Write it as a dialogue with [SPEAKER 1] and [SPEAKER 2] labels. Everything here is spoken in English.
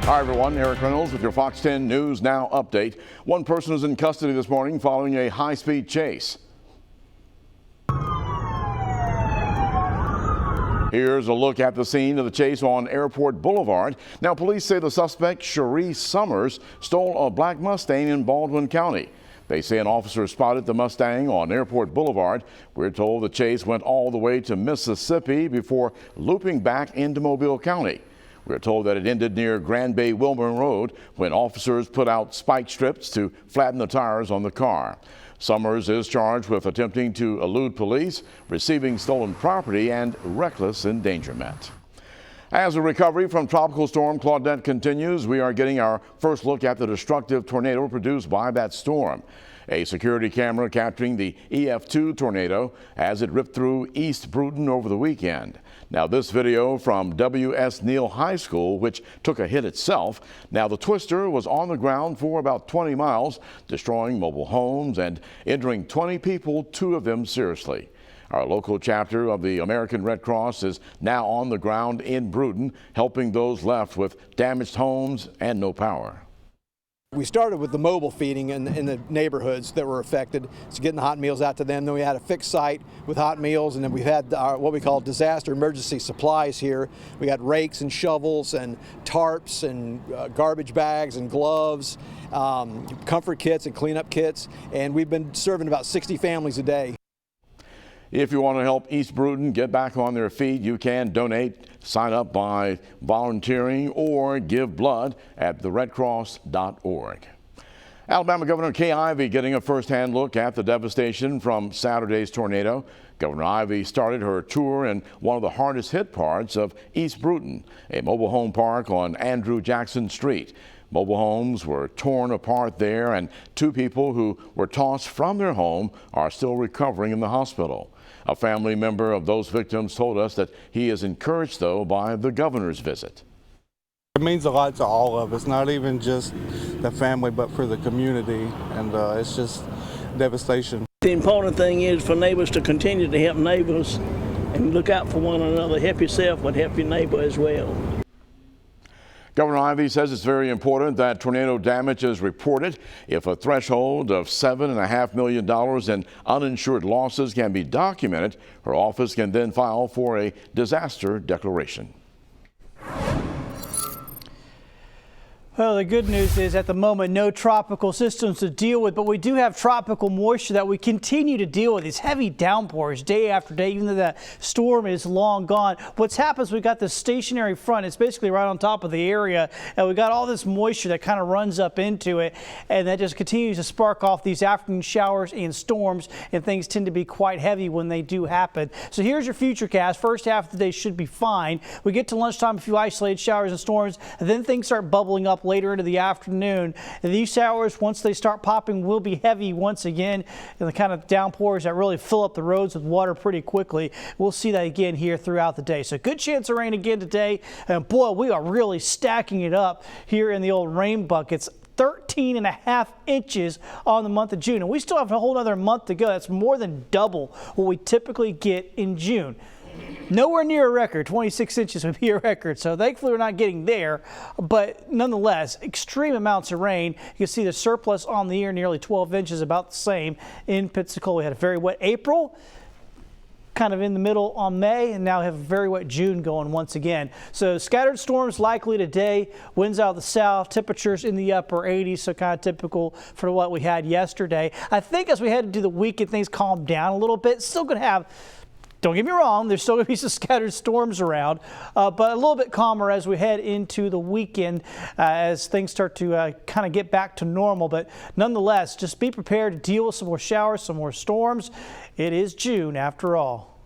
[SPEAKER 1] Hi everyone, Eric Reynolds with your Fox 10 News Now update. One person is in custody this morning following a high-speed chase. Here's a look at the scene of the chase on Airport Boulevard. Now, police say the suspect, Cherie Summers, stole a black Mustang in Baldwin County. They say an officer spotted the Mustang on Airport Boulevard. We're told the chase went all the way to Mississippi before looping back into Mobile County. We're told that it ended near Grand Bay Wilburn Road when officers put out spike strips to flatten the tires on the car. Summers is charged with attempting to elude police, receiving stolen property, and reckless endangerment. As the recovery from Tropical Storm Claudette continues, we are getting our first look at the destructive tornado produced by that storm. A security camera capturing the EF2 tornado as it ripped through East Bruton over the weekend. Now this video from W.S. Neal High School, which took a hit itself. Now the twister was on the ground for about 20 miles, destroying mobile homes and injuring 20 people, 2 of them seriously. Our local chapter of the American Red Cross is now on the ground in Bruton, helping those left with damaged homes and no power.
[SPEAKER 2] We started with the mobile feeding in the neighborhoods that were affected, so getting the hot meals out to them. Then we had a fixed site with hot meals, and then we had what we call disaster emergency supplies here. We got rakes and shovels and tarps and garbage bags and gloves, comfort kits and cleanup kits, and we've been serving about 60 families a day.
[SPEAKER 1] If you want to help East Bruton get back on their feet, you can donate, sign up by volunteering, or give blood at theredcross.org. Alabama Governor Kay Ivey getting a first-hand look at the devastation from Saturday's tornado. Governor Ivey started her tour in one of the hardest hit parts of East Bruton, a mobile home park on Andrew Jackson Street. Mobile homes were torn apart there, and 2 people who were tossed from their home are still recovering in the hospital. A family member of those victims told us that he is encouraged, though, by the governor's visit.
[SPEAKER 3] It means a lot to all of us, not even just the family, but for the community, and it's just devastation.
[SPEAKER 4] The important thing is for neighbors to continue to help neighbors and look out for one another. Help yourself, but help your neighbor as well.
[SPEAKER 1] Governor Ivey says it's very important that tornado damage is reported. If a threshold of $7.5 million in uninsured losses can be documented, her office can then file for a disaster declaration.
[SPEAKER 5] Well, the good news is at the moment, no tropical systems to deal with, but we do have tropical moisture that we continue to deal with. These heavy downpours day after day, even though that storm is long gone. What's happened is we've got this stationary front. It's basically right on top of the area, and we got all this moisture that kind of runs up into it, and that just continues to spark off these afternoon showers and storms, and things tend to be quite heavy when they do happen. So here's your futurecast. First half of the day should be fine. We get to lunchtime, a few isolated showers and storms, and then things start bubbling up later into the afternoon. And these showers, once they start popping, will be heavy once again, and the kind of downpours that really fill up the roads with water pretty quickly. We'll see that again here throughout the day. So good chance of rain again today. And boy, we are really stacking it up here in the old rain buckets. 13.5 inches on the month of June, and we still have a whole other month to go. That's more than double what we typically get in June. Nowhere near a record. 26 inches would be a record, so thankfully we're not getting there, but nonetheless, extreme amounts of rain. You can see the surplus on the year, nearly 12 inches, about the same in Pensacola. We had a very wet April, kind of in the middle on May, and now have a very wet June going once again. So scattered storms likely today, winds out of the south, temperatures in the upper 80s, so kind of typical for what we had yesterday. I think as we head into the weekend, things calm down a little bit. Still going to have, don't get me wrong, there's still going to be some scattered storms around, but a little bit calmer as we head into the weekend as things start to kind of get back to normal. But nonetheless, just be prepared to deal with some more showers, some more storms. It is June after all.